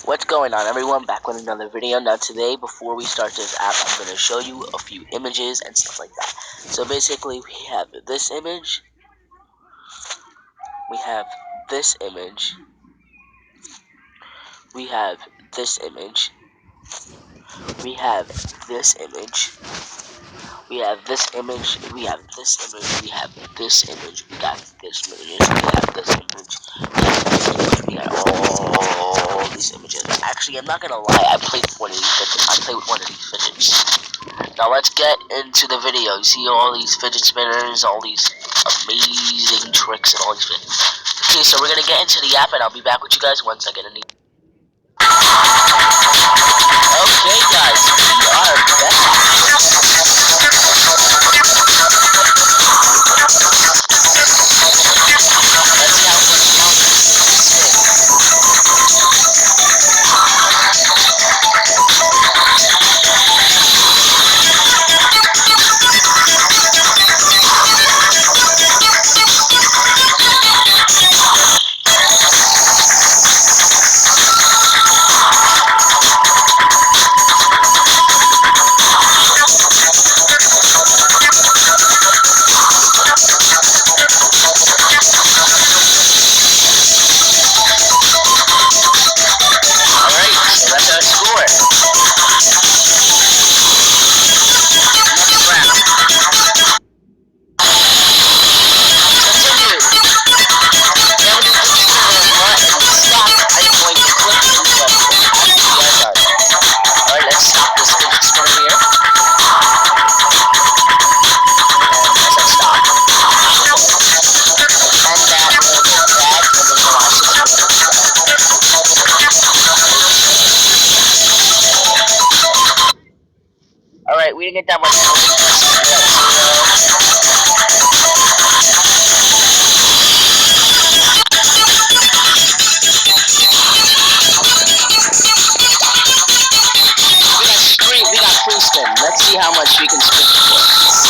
What's going on, everyone? Back with another video. Now today, before we start this app, I'm going to show you a few images and stuff like that. So basically, we have this image, we have this image, we have this image, we have this image, we have this image, we have this image, we have this image, we got this image, we have this image, we got all these images. Actually, I'm not gonna lie, I played with one of these fidgets. Now let's get into the video. You see all these fidget spinners, all these amazing tricks, and all these things. Okay, so we're gonna get into the app, and I'll be back with you guys once I get in the. Okay, guys, we are Alright, we didn't get that much. We got free spin. Let's see how much we can spin for.